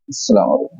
السلام علیکم.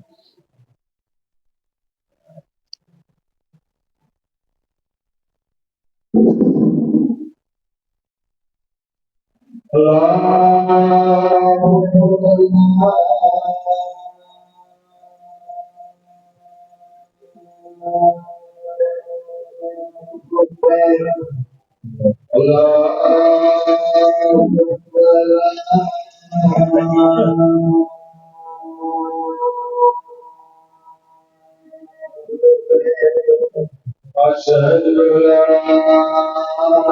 أشهد أن لا إله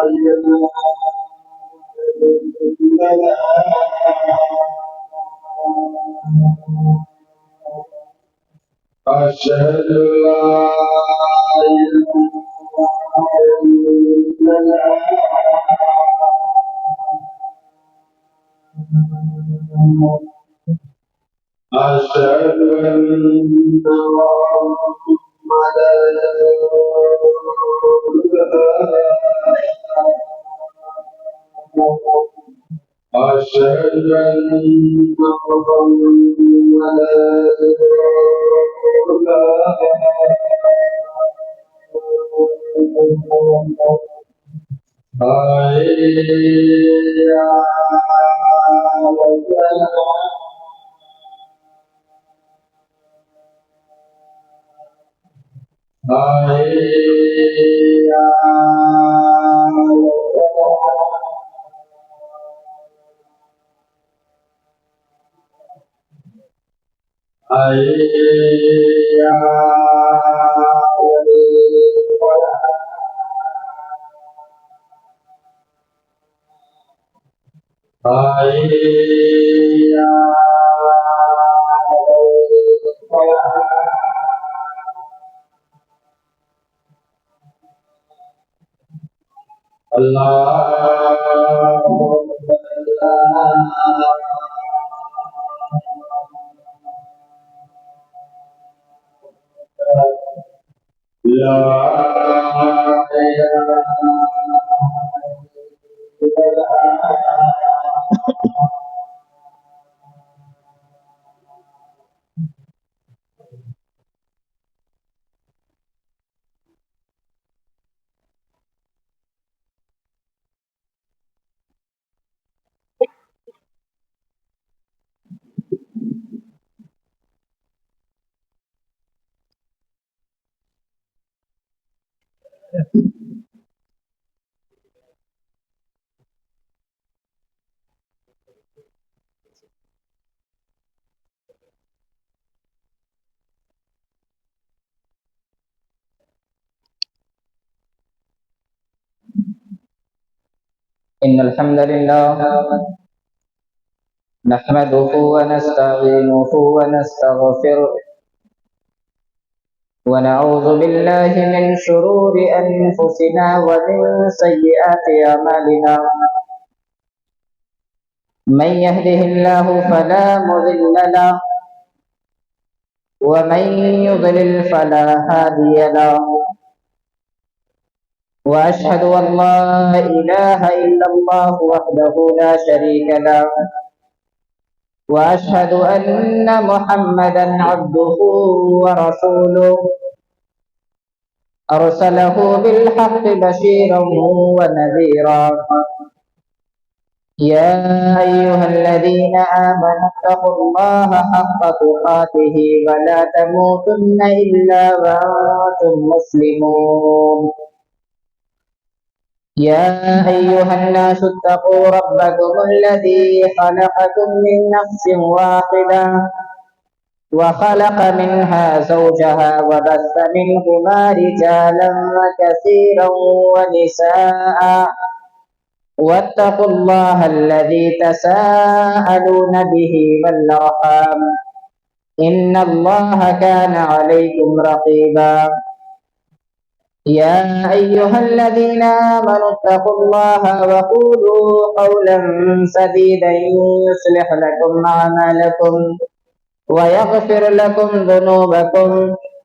إلا الله. أشهد أن لا إله إلا الله. أشهد أن محمدا أشهد أن محمدا إن الحمد لله نحمده ونستعينه ونستغفره ونعوذ بالله من شرور أنفسنا ومن سيئات أعمالنا. من يهده الله فلا مضل له ومن يضلل فلا هادي له. وأشهد أن لا إله إلا الله وحده لا شريك له وأشهد أن محمدا عبده ورسوله أرسله بالحق بشيرا ونذيرا. يا أيها الذين آمنوا اتقوا الله حق تقاته ولا تموتن إلا وأنتم مسلمون. يا أيها الناس اتقوا ربكم الذي خلقكم من نفس واحدة وخلق منها زوجها وبث منهما رجالا كثيرا ونساء واتقوا الله الذي تساءلون به والأرحام إن الله كان عليكم رقيبا. يا أيها الذين آمنوا اتقوا الله وقولوا قولا سديدا يصلح لكم أعمالكم ويغفر لكم ذنوبكم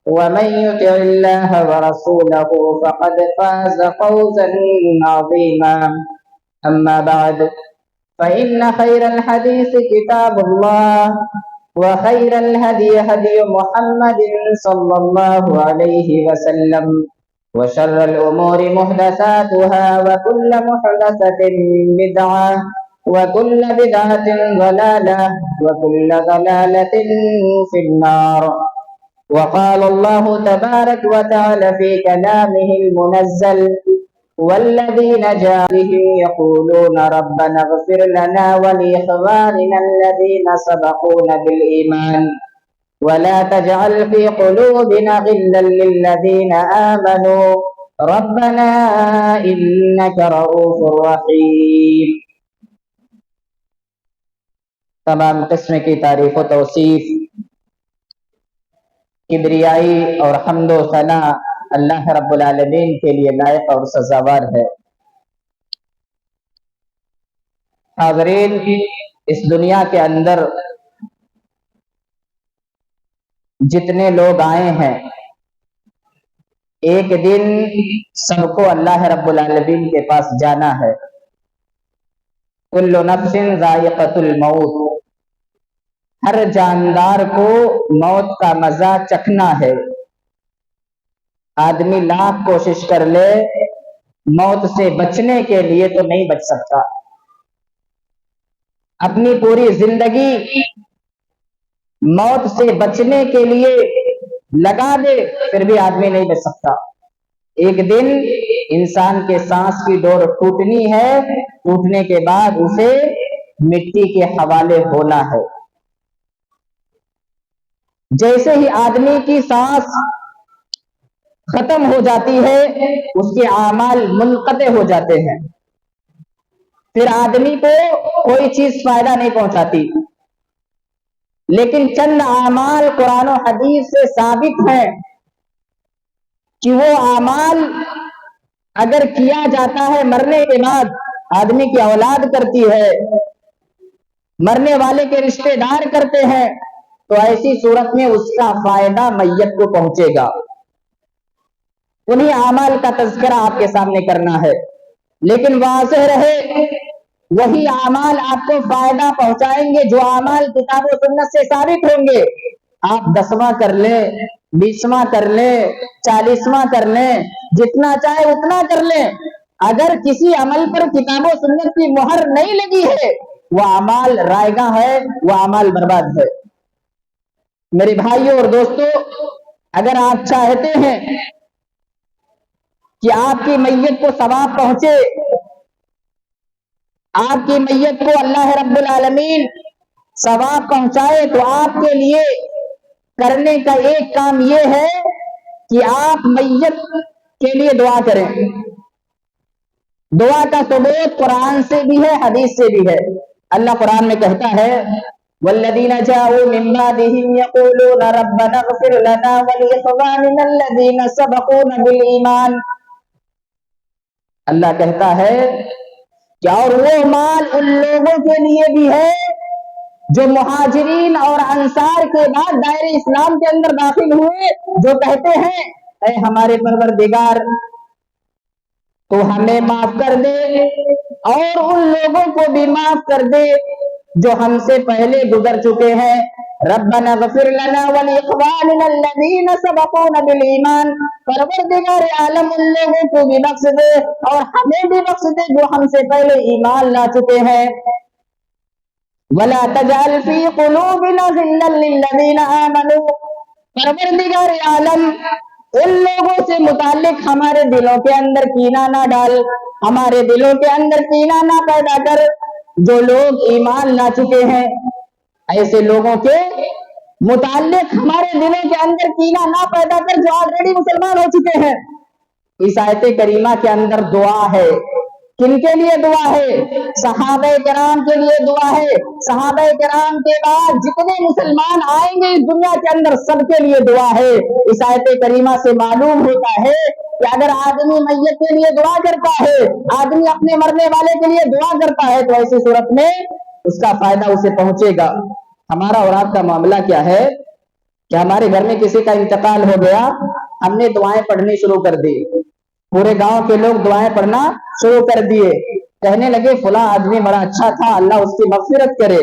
ومن يطع الله ورسوله فقد فاز فوزا عظيما. أما بعد فإن خير الحديث كتاب الله وخير الهدي هدي محمد صلى الله عليه وسلم وشر الأمور محدثاتها وكل محدثة بدعة وكل بدعة ضلالة وكل ضلالة في النار. وقال الله تبارك وتعالى في كلامه المنزل: والذين جاءوا يقولون ربنا اغفر لنا ولإخواننا الذين سبقونا بالإيمان ولا تجعل في قلوبنا غلا للذين آمنوا ربنا إنك رؤوف رحيم. تمام قسم کی تعریف و توصیف، کبریائی اور حمد و ثنا اللہ رب العالمین کے لیے لائق اور سزاوار ہے۔ حاضرین، اس دنیا کے اندر جتنے لوگ آئے ہیں، ایک دن سب کو اللہ رب العالمین کے پاس جانا ہے۔ کل نفس ذائقۃ الموت، ہر جاندار کو موت کا مزہ چکھنا ہے۔ آدمی لاکھ کوشش کر لے موت سے بچنے کے لیے تو نہیں بچ سکتا، اپنی پوری زندگی موت سے بچنے کے لیے لگا دے پھر بھی آدمی نہیں بچ سکتا۔ ایک دن انسان کے سانس کی ڈور ٹوٹنی ہے، ٹوٹنے کے بعد اسے مٹی کے حوالے ہونا ہے۔ جیسے ہی آدمی کی سانس ختم ہو جاتی ہے اس کے اعمال منقطع ہو جاتے ہیں، پھر آدمی کو کوئی چیز فائدہ نہیں پہنچاتی۔ لیکن چند اعمال قرآن و حدیث سے ثابت ہیں کہ وہ اعمال اگر کیا جاتا ہے مرنے کے بعد آدمی کی اولاد کرتی ہے، مرنے والے کے رشتے دار کرتے ہیں، تو ایسی صورت میں اس کا فائدہ میت کو پہنچے گا۔ انہی اعمال کا تذکرہ آپ کے سامنے کرنا ہے، لیکن واضح رہے وہی اعمال آپ کو فائدہ پہنچائیں گے جو اعمال کتاب و سنت سے ثابت ہوں گے۔ آپ 10واں کر لیں، 20واں کر لیں، 40واں کر لیں، جتنا چاہے اتنا کر لیں، اگر کسی عمل پر کتاب و سنت کی مہر نہیں لگی ہے وہ اعمال رائگاں ہے، وہ اعمال برباد ہے۔ میرے بھائیوں اور دوستو، اگر آپ چاہتے ہیں کہ آپ کی میت کو ثواب پہنچے، آپ کی میت کو اللہ رب العالمین ثواب پہنچائے، تو آپ کے لیے کرنے کا ایک کام یہ ہے کہ آپ میت کے لیے دعا کریں۔ دعا کا ثبوت قرآن سے بھی ہے، حدیث سے بھی ہے۔ اللہ قرآن میں کہتا ہے: والذین جاءوا من بعدهم یقولون ربنا اغفر لنا ولإخواننا الذین سبقونا بالایمان۔ اللہ کہتا ہے کہ اور وہ مال ان لوگوں کے لیے بھی ہے جو مہاجرین اور انصار کے بعد دائرہ اسلام کے اندر داخل ہوئے، جو کہتے ہیں اے ہمارے پروردگار تو ہمیں معاف کر دے اور ان لوگوں کو بھی معاف کر دے جو ہم سے پہلے گزر چکے ہیں۔ ربنا اغفر لنا ولاخواننا الذین سبقونا بالایمان، پروردگار عالم ان لوگوں کو بھی بخش دے اور ہمیں بھی بخش دے جو ہم سے پہلے ایمان لا چکے ہیں۔ ولا تجعل فی قلوبنا غلا للذین آمنوا، پروردگار عالم ان لوگوں سے متعلق ہمارے دلوں کے اندر کینہ نہ ڈال، ہمارے دلوں کے اندر کینہ نہ پیدا کر جو لوگ ایمان لا چکے ہیں۔ ایسے لوگوں کے متعلق ہمارے دلوں کے اندر کینہ نہ پیدا کر جو آلریڈی مسلمان ہو چکے ہیں۔ اس آیت کریمہ کے اندر دعا ہے، کن کے لیے دعا ہے؟ صحابہ کرام کے لیے دعا ہے۔ صحابہ کرام کے بعد جتنے مسلمان آئیں گے اس دنیا کے اندر سب کے لیے دعا ہے۔ اس آیت کریمہ سے معلوم ہوتا ہے کہ اگر آدمی میت کے لیے دعا کرتا ہے، آدمی اپنے مرنے والے کے لیے دعا کرتا ہے، تو ایسی صورت میں اس کا فائدہ اسے پہنچے گا۔ ہمارا اور آپ کا معاملہ کیا ہے کہ ہمارے گھر میں کسی کا انتقال ہو گیا، ہم نے دعائیں پڑھنی شروع کر دی، پورے گاؤں کے لوگ دعائیں پڑھنا شروع کر دیے، کہنے لگے فلاں آدمی بڑا اچھا تھا، اللہ اس کی مغفرت کرے،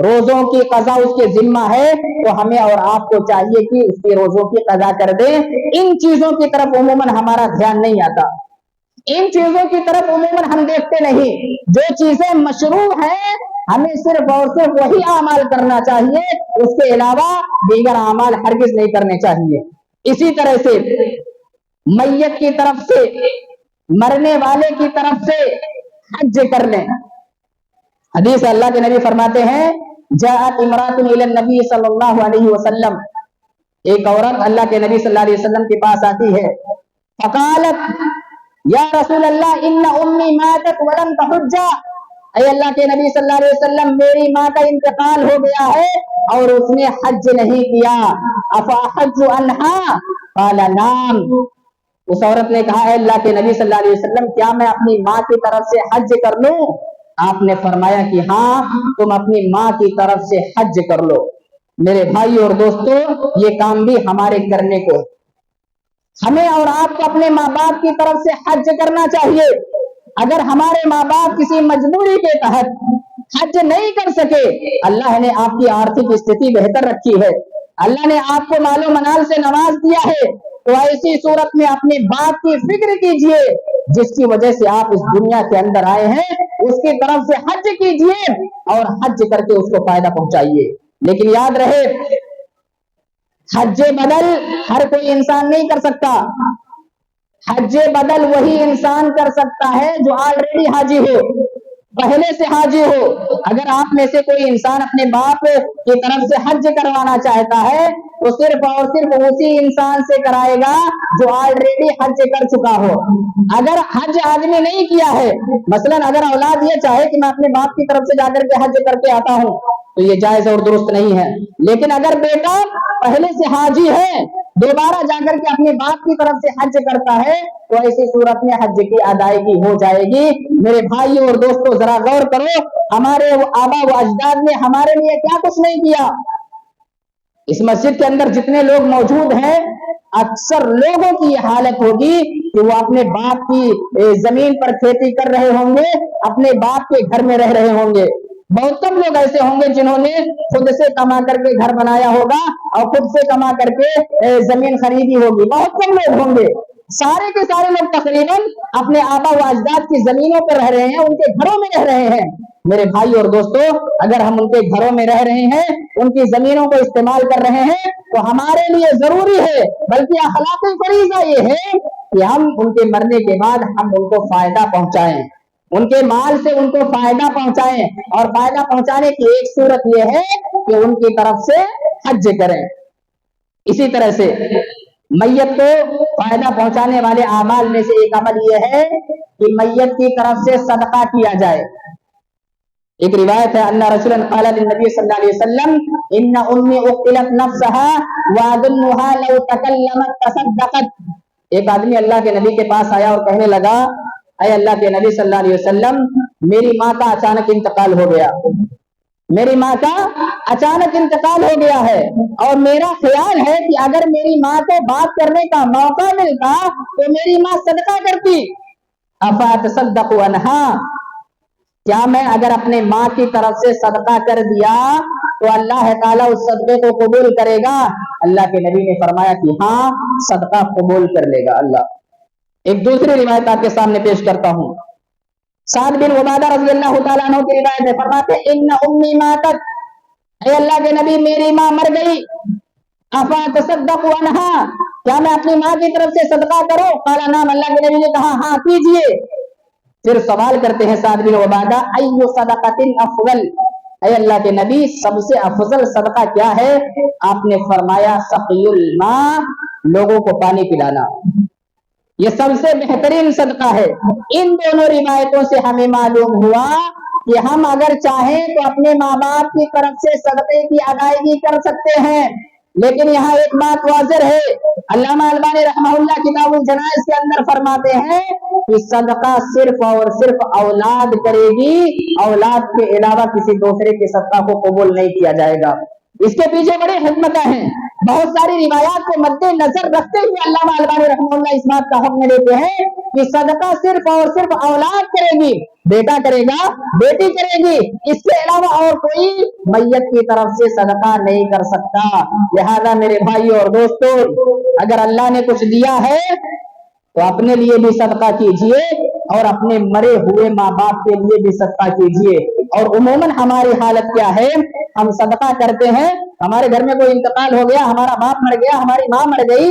روزوں کی قضا اس کے ذمہ ہے تو ہمیں اور آپ کو چاہیے کہ اس کے روزوں کی قضا کر دیں. ان چیزوں کی طرف عموماً ہمارا دھیان نہیں آتا, ان چیزوں کی طرف عموماً ہم دیکھتے نہیں. جو چیزیں مشروع ہیں ہمیں صرف اور صرف وہی اعمال کرنا چاہیے, اس کے علاوہ دیگر اعمال ہرگز نہیں کرنے چاہیے. اسی طرح سے میت کی طرف سے, مرنے والے کی طرف سے حج کر لیں. حدیث اللہ کے نبی فرماتے ہیں جاءت امرأۃ الی النبی صلی اللہ علیہ وسلم, ایک عورت اللہ کے نبی صلی اللہ علیہ وسلم کے پاس آتی ہے. فقالت یا رسول اللہ ان امی ماتت ولم تحج, اے اللہ کے نبی صلی اللہ علیہ وسلم میری ماں کا انتقال ہو گیا ہے اور اس نے حج نہیں کیا, افاحج عنہا قال نعم. اس عورت نے کہا اے اللہ کے نبی صلی اللہ علیہ وسلم کیا میں اپنی ماں کی طرف سے حج کر لوں؟ آپ نے فرمایا کہ ہاں تم اپنی ماں کی طرف سے حج کر لو. میرے بھائی اور دوستو, یہ کام بھی ہمارے کرنے کو, ہمیں اور آپ کو اپنے ماں باپ کی طرف سے حج کرنا چاہیے. اگر ہمارے ماں باپ کسی مجبوری کے تحت حج نہیں کر سکے, اللہ نے آپ کی آرتھک استھتی بہتر رکھی ہے, اللہ نے آپ کو مال و منال سے نواز دیا ہے, تو ایسی صورت میں اپنے باپ کی فکر کیجئے جس کی وجہ سے آپ اس دنیا کے اندر آئے ہیں, اس کی طرف سے حج کیجئے اور حج کر کے اس کو فائدہ پہنچائیے. لیکن یاد رہے حج بدل ہر کوئی انسان نہیں کر سکتا. حج بدل وہی انسان کر سکتا ہے جو آلریڈی حاجی ہو, پہلے سے حاجی ہو. اگر آپ میں سے کوئی انسان اپنے باپ کی طرف سے حج کروانا چاہتا ہے تو صرف اور صرف اسی انسان سے کرائے گا جو آلریڈی حج کر چکا ہو. اگر حج آدمی نہیں کیا ہے, مثلا اگر اولاد یہ چاہے کہ میں اپنے باپ کی طرف سے جا کر کے حج کر کے آتا ہوں تو یہ جائز اور درست نہیں ہے. لیکن اگر بیٹا پہلے سے حاجی ہے, دوبارہ جا کر کے اپنے باپ کی طرف سے حج کرتا ہے تو ایسی صورت میں حج کی ادائیگی ہو جائے گی. میرے بھائی اور دوستو ذرا غور کرو, ہمارے آبا و اجداد نے ہمارے لیے کیا کچھ نہیں کیا. اس مسجد کے اندر جتنے لوگ موجود ہیں اکثر لوگوں کی یہ حالت ہوگی کہ وہ اپنے باپ کی زمین پر کھیتی کر رہے ہوں گے, اپنے باپ کے گھر میں رہ رہے ہوں گے. بہت کم لوگ ایسے ہوں گے جنہوں نے خود سے کما کر کے گھر بنایا ہوگا اور خود سے کما کر کے زمین خریدی ہوگی. بہت کم لوگ ہوں گے. سارے کے سارے لوگ تقریباً اپنے آبا و اجداد کی زمینوں پر رہ رہے ہیں, ان کے گھروں میں رہ رہے ہیں. میرے بھائی اور دوستو اگر ہم ان کے گھروں میں رہ رہے ہیں, ان کی زمینوں کو استعمال کر رہے ہیں تو ہمارے لیے ضروری ہے, بلکہ اخلاقی فریضہ یہ ہے کہ ہم ان کے مرنے کے بعد ہم ان کو فائدہ پہنچائیں, ان کے مال سے ان کو فائدہ پہنچائیں. اور فائدہ پہنچانے کی ایک صورت یہ ہے کہ ان کی طرف سے حج کریں. اسی طرح سے میت کو فائدہ پہنچانے والے اعمال میں سے ایک عمل یہ ہے کہ میت کی طرف سے صدقہ کیا جائے. ایک روایت ہے اللہ رسول قال للنبی صلی اللہ علیہ وسلم ان امی اقتلت نفسها واظنها لو تكلمت تصدقت. ایک آدمی اللہ کے نبی کے پاس آیا اور کہنے لگا اے اللہ کے نبی صلی اللہ علیہ وسلم میری ماں کا اچانک انتقال ہو گیا, میری ماں کا اچانک انتقال ہو گیا ہے اور میرا خیال ہے کہ اگر میری ماں کو بات کرنے کا موقع ملتا تو میری ماں صدقہ کرتی. افاتصدق عنہا, کیا میں اگر اپنے ماں کی طرف سے صدقہ کر دیا تو اللہ تعالیٰ اس صدقے کو قبول کرے گا؟ اللہ کے نبی نے فرمایا کہ ہاں صدقہ قبول کر لے گا اللہ. ایک دوسری روایت آپ کے سامنے پیش کرتا ہوں. سعد بن عبادہ رضی اللہ تعالیٰ عنہ کی روایت ہے, فرماتے ان امی ماتت, اے اللہ کے نبی میری ماں مر گئی, افاتصدق عنہا, کیا میں اپنی ماں کی طرف سے صدقہ کروں؟ قال نعم, اللہ کے نبی نے کہا ہاں کیجئے. پھر سوال کرتے ہیں سعد بن عبادہ ای صدقۃ افضل, اے اللہ کے نبی سب سے افضل صدقہ کیا ہے؟ آپ نے فرمایا سقی الماء, لوگوں کو پانی پلانا, یہ سب سے بہترین صدقہ ہے. ان دونوں روایتوں سے ہمیں معلوم ہوا کہ ہم اگر چاہیں تو اپنے ماں باپ کی طرف سے صدقے کی ادائیگی کر سکتے ہیں, لیکن یہاں ایک بات واضح ہے. علامہ البانی رحمہ اللہ کتاب الجنائز کے اندر فرماتے ہیں کہ صدقہ صرف اور صرف اولاد کرے گی, اولاد کے علاوہ کسی دوسرے کے صدقہ کو قبول نہیں کیا جائے گا. اس کے پیچھے بڑی حکمتیں ہیں. بہت ساری روایات کو مد نظر رکھتے ہوئے علامہ البانی رحمہ اللہ اس بات کا حکم دیتے ہیں کہ صدقہ صرف اور صرف اولاد کرے گی، بیٹا کرے گا، بیٹی کرے گی، اس کے علاوہ اور کوئی میت کی طرف سے صدقہ نہیں کر سکتا. لہذا میرے بھائیوں اور دوستوں، اگر اللہ نے کچھ دیا ہے تو اپنے لیے بھی صدقہ کیجئے اور اپنے مرے ہوئے ماں باپ کے لیے بھی صدقہ کیجئے. اور عموماً ہماری حالت کیا ہے؟ ہم صدقہ کرتے ہیں، ہمارے گھر میں کوئی انتقال ہو گیا، ہمارا باپ مر گیا، ہماری ماں مر گئی،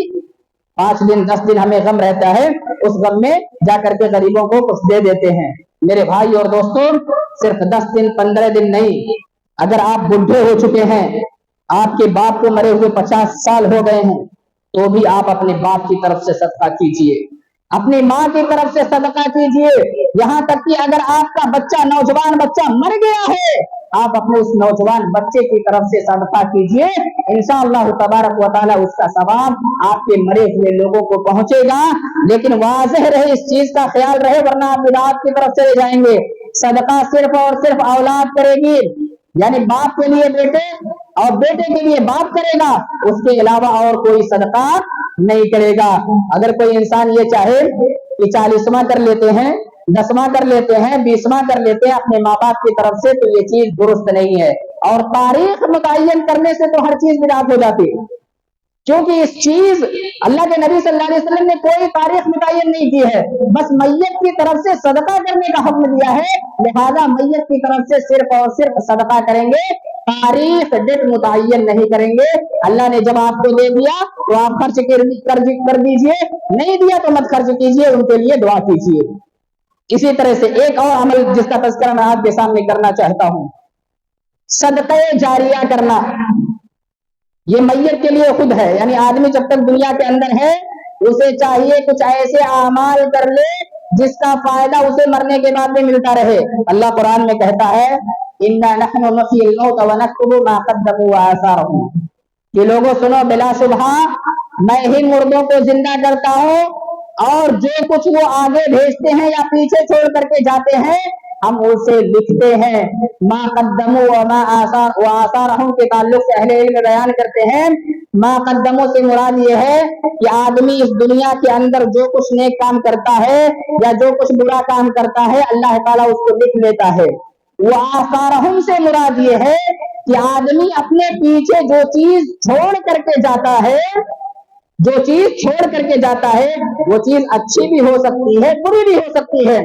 5 دن 10 دن ہمیں غم رہتا ہے، اس غم میں جا کر کے غریبوں کو کچھ دے دیتے ہیں. میرے بھائی اور دوستوں، صرف 10 دن 15 دن نہیں، اگر آپ بڈھے ہو چکے ہیں، آپ کے باپ کو مرے ہوئے 50 سال ہو گئے ہیں، تو بھی آپ اپنے باپ کی طرف سے صدقہ کیجئے، اپنی ماں کی طرف سے صدقہ کیجئے. یہاں تک کہ اگر آپ کا بچہ، نوجوان بچہ مر گیا ہے، آپ اپنے اس نوجوان بچے کی طرف سے صدقہ کیجئے. انشاءاللہ تبارک و تعالی اس کا ثواب آپ کے مرے ہوئے لوگوں کو پہنچے گا. لیکن واضح رہے، اس چیز کا خیال رہے، ورنہ آپ بدعات کی طرف چلے جائیں گے. صدقہ صرف اور صرف اولاد کرے گی، یعنی باپ کے لیے بیٹے اور بیٹے کے لیے باپ کرے گا، اس کے علاوہ اور کوئی صدقہ نہیں کرے گا. اگر کوئی انسان یہ چاہے کہ 40واں کر لیتے ہیں، 10واں کر لیتے ہیں، 20واں کر لیتے ہیں اپنے ماں باپ کی طرف سے، تو یہ چیز درست نہیں ہے. اور تاریخ متعین کرنے سے تو ہر چیز بدعت ہو جاتی ہے، کیونکہ اس چیز اللہ کے نبی صلی اللہ علیہ وسلم نے کوئی تاریخ متعین نہیں کی ہے، بس میت کی طرف سے صدقہ کرنے کا حکم دیا ہے. لہذا میت کی طرف سے صرف اور صرف صدقہ کریں گے، تاریخ ڈیٹ متعین نہیں کریں گے. اللہ نے جب آپ کو دے دیا تو آپ خرچ کر دیجئے، نہیں دیا تو مت خرچ کیجئے، ان کے لیے دعا کیجئے. اسی طرح سے ایک اور عمل جس کا تذکرہ میں آپ کے سامنے کرنا چاہتا ہوں، صدقہ جاریہ کرنا. یہ میت کے لیے خود ہے، یعنی آدمی جب تک دنیا کے اندر ہے اسے چاہیے کچھ ایسے اعمال کر لے جس کا فائدہ اسے مرنے کے بعد بھی ملتا رہے. اللہ قرآن میں کہتا ہے اِنَّا نَحْنُ نُحْيِي الْمَوْتَ وَنَكْتُبُ مَا قَدَّمُوا وَآثَارَهُمْ، کہ لوگوں سنو، بلا شبہ میں ہی مردوں کو زندہ کرتا ہوں اور جو کچھ وہ آگے بھیجتے ہیں یا پیچھے چھوڑ کر کے جاتے ہیں ہم اسے لکھتے ہیں. ما قدموا وما آثارهم کے تعلق سے اہل علم بیان کرتے ہیں، ما قدموا سے مراد یہ ہے کہ آدمی اس دنیا کے اندر جو کچھ نیک کام کرتا ہے یا جو کچھ برا کام کرتا ہے اللہ تعالیٰ اس کو لکھ لیتا ہے. وآثارهم سے مراد یہ ہے کہ آدمی اپنے پیچھے جو چیز چھوڑ کر کے جاتا ہے، جو چیز چھوڑ کر کے جاتا ہے وہ چیز اچھی بھی ہو سکتی ہے، بری بھی ہو سکتی ہے.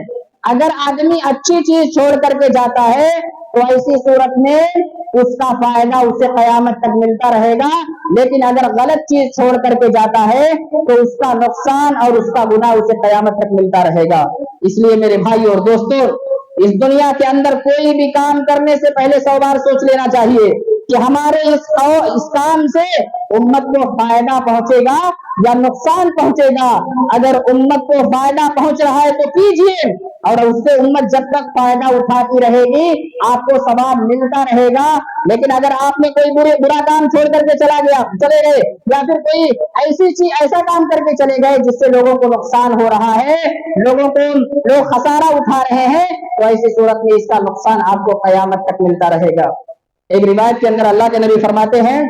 اگر آدمی اچھی چیز چھوڑ کر کے جاتا ہے تو ایسی صورت میں اس کا فائدہ اسے قیامت تک ملتا رہے گا، لیکن اگر غلط چیز چھوڑ کر کے جاتا ہے تو اس کا نقصان اور اس کا گناہ اسے قیامت تک ملتا رہے گا. اس لیے میرے بھائی اور دوستوں، اس دنیا کے اندر کوئی بھی کام کرنے سے پہلے 100 بار سوچ لینا چاہیے کہ ہمارے اس کام سے امت کو فائدہ پہنچے گا یا نقصان پہنچے گا. اگر امت کو فائدہ پہنچ رہا ہے تو کیجئے، اور اس سے امت جب تک فائدہ اٹھاتی رہے گی آپ کو ثواب ملتا رہے گا. لیکن اگر آپ نے کوئی برا کام چھوڑ کر کے چلے گئے یا پھر کوئی ایسا کام کر کے چلے گئے جس سے لوگوں کو نقصان ہو رہا ہے، لوگ خسارہ اٹھا رہے ہیں، تو ایسی صورت میں اس کا نقصان آپ کو قیامت تک ملتا رہے گا. ایک روایت کے اندر اللہ کے نبی فرماتے ہیں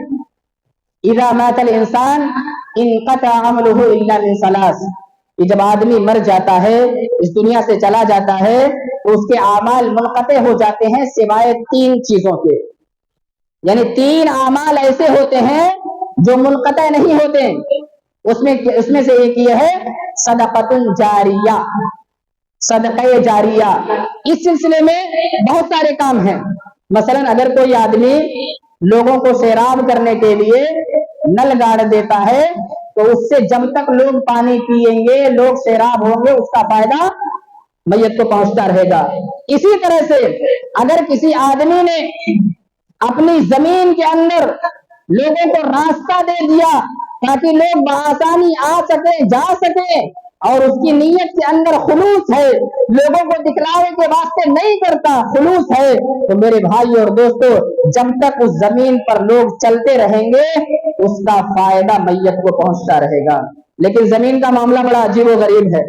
اذا مات الانسان انقطع عمله الا من ثلاث، کہ جب آدمی مر جاتا ہے، اس دنیا سے چلا جاتا ہے تو اس کے اعمال منقطع ہو جاتے ہیں سوائے 3 چیزوں کے. یعنی 3 اعمال ایسے ہوتے ہیں جو منقطع نہیں ہوتے. اس میں سے ایک یہ ہے صدقۃ جاریہ، صدقہ جاریہ. اس سلسلے میں بہت سارے کام ہیں. مثلا اگر کوئی آدمی لوگوں کو سیراب کرنے کے لیے نل گاڑ دیتا ہے تو اس سے جب تک لوگ پانی پیئیں گے، لوگ سیراب ہوں گے، اس کا فائدہ میت کو پہنچتا رہے گا. اسی طرح سے اگر کسی آدمی نے اپنی زمین کے اندر لوگوں کو راستہ دے دیا تاکہ لوگ بآسانی آ سکیں، جا سکیں، اور اس کی نیت کے اندر خلوص ہے، لوگوں کو دکھلاوے کے واسطے نہیں کرتا، خلوص ہے، تو میرے بھائی اور دوستو جب تک اس زمین پر لوگ چلتے رہیں گے اس کا فائدہ میت کو پہنچتا رہے گا. لیکن زمین کا معاملہ بڑا عجیب و غریب ہے.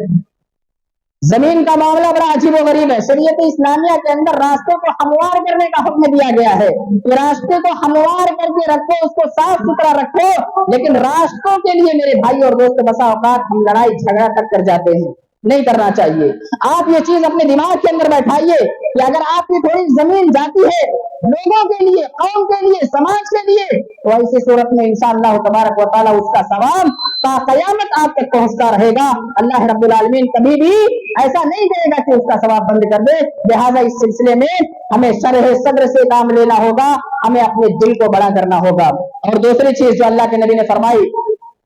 زمین کا معاملہ بڑا عجیب و غریب ہے. شریعت اسلامیہ کے اندر راستے کو ہموار کرنے کا حکم دیا گیا ہے کہ راستے کو ہموار کر کے رکھو, اس کو صاف ستھرا رکھو. لیکن راستوں کے لیے میرے بھائی اور دوست بسا اوقات ہم لڑائی جھگڑا تک کر جاتے ہیں. نہیں کرنا چاہیے. آپ یہ چیز اپنے دماغ کے اندر بیٹھائیے کہ اگر آپ کی تھوڑی زمین جاتی ہے لوگوں کے لیے, قوم کے لیے, سماج کے لیے, تو ایسی صورت میں انشاءاللہ تبارک و تعالیٰ اس کا ثواب تا قیامت آپ تک پہنچتا رہے گا. اللہ رب العالمین کبھی بھی ایسا نہیں کرے گا کہ اس کا ثواب بند کر دے. لہٰذا اس سلسلے میں ہمیں شرح صدر سے کام لینا ہوگا, ہمیں اپنے دل کو بڑا کرنا ہوگا. اور دوسری چیز جو اللہ کے نبی نے فرمائی,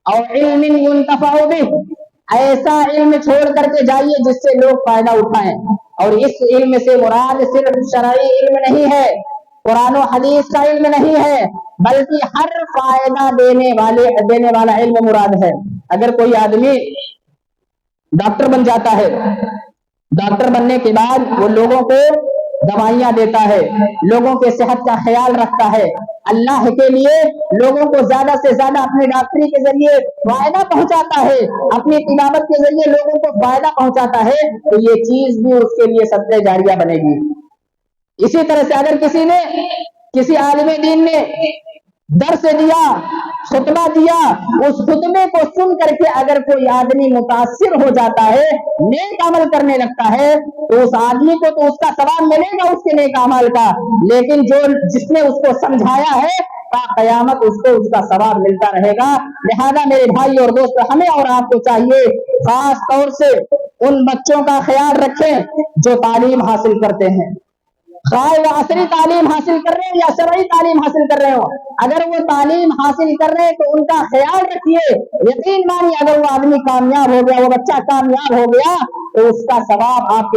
اور علم ينتفع به, ایسا علم چھوڑ کر کے جائیے جس سے لوگ فائدہ اٹھائیں. اور اس علم سے مراد صرف شرعی علم نہیں ہے, قرآن و حدیث کا علم نہیں ہے, بلکہ ہر فائدہ دینے والا علم مراد ہے. اگر کوئی آدمی ڈاکٹر بن جاتا ہے, ڈاکٹر بننے کے بعد وہ لوگوں کو دوائیاں دیتا ہے, لوگوں کے صحت کا خیال رکھتا ہے, اللہ کے لیے لوگوں کو زیادہ سے زیادہ اپنی ڈاکٹری کے ذریعے فائدہ پہنچاتا ہے, اپنی تلاوت کے ذریعے لوگوں کو فائدہ پہنچاتا ہے, تو یہ چیز بھی اس کے لیے صدقہ جاریہ بنے گی. اسی طرح سے اگر کسی عالم دین نے درس دیا, خطبہ دیا, اس خطبے کو سن کر کے اگر کوئی آدمی متاثر ہو جاتا ہے, نیک عمل کرنے لگتا ہے, تو اس آدمی کو تو اس کا ثواب ملے گا اس کے نیک عمل کا, لیکن جس نے اس کو سمجھایا ہے تا قیامت اس کو اس کا ثواب ملتا رہے گا. لہذا میرے بھائی اور دوست, ہمیں اور آپ کو چاہیے خاص طور سے ان بچوں کا خیال رکھیں جو تعلیم حاصل کرتے ہیں, خواہ وہ عصری تعلیم حاصل کر رہے ہیں یا شرعی تعلیم حاصل کر رہے ہو. اگر وہ تعلیم حاصل کر رہے ہیں تو ان کا خیال رکھیے. یقین مانیے اگر وہ آدمی کامیاب ہو گیا, وہ بچہ کامیاب ہو گیا, تو اس کا ثواب آپ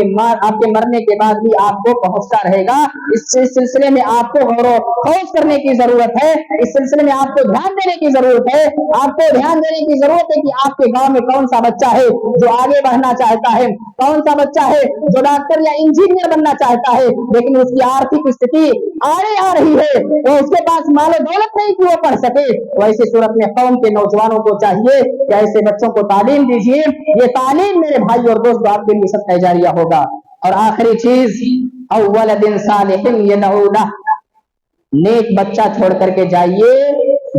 کے مرنے کے بعد بھی آپ کو پہنچتا رہے گا. اس سلسلے میں آپ کو غور و خوض کرنے کی ضرورت ہے, اس سلسلے میں آپ کو دھیان دینے کی ضرورت ہے. آپ کو دھیان دینے کی ضرورت ہے کہ آپ کے گاؤں میں کون سا بچہ ہے جو آگے بڑھنا چاہتا ہے, کون سا بچہ ہے جو ڈاکٹر یا انجینئر بننا چاہتا ہے, لیکن اس کی آرتھک استھتی آڑے آ رہی ہے, وہ اس کے پاس مال و دولت نہیں کہ وہ پڑھ سکے. تو ایسی صورت میں قوم کے نوجوانوں کو چاہیے کہ ایسے بچوں کو تعلیم دیجیے. یہ تعلیم میرے بھائی اور دوست آپ کے لیے صدقہ جاریہ ہوگا. اور آخری چیز, اولد صالح یدعو لہ, نیک بچہ چھوڑ کر کے جائیے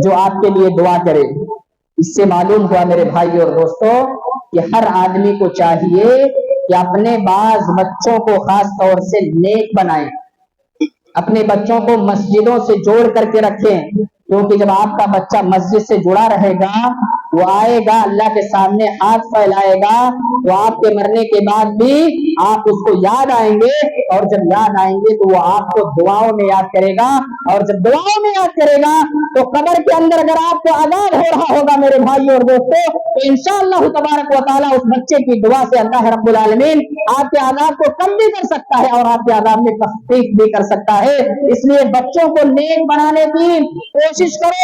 جو آپ کے لیے دعا کرے. اس سے معلوم ہوا میرے بھائی اور دوستوں کہ ہر آدمی کو چاہیے کہ اپنے بعض بچوں کو خاص طور سے نیک بنائیں, اپنے بچوں کو مسجدوں سے جوڑ کر کے رکھیں, کیونکہ جب آپ کا بچہ مسجد سے جڑا رہے گا, وہ آئے گا اللہ کے سامنے ہاتھ پھیلائے گا, تو آپ کے مرنے کے بعد بھی آپ اس کو یاد آئیں گے, اور جب یاد آئیں گے تو وہ آپ کو دعاؤں میں یاد کرے گا, اور جب دعاؤں میں یاد کرے گا تو قبر کے اندر اگر آپ کو عذاب ہو رہا ہوگا میرے بھائی اور دوستوں, تو انشاءاللہ تبارک و تعالیٰ اس بچے کی دعا سے اللہ رب العالمین آپ کے عذاب کو کم بھی کر سکتا ہے اور آپ کے عذاب میں تخفیف بھی کر سکتا ہے. اس لیے بچوں کو نیک بنانے کی کوشش کرو.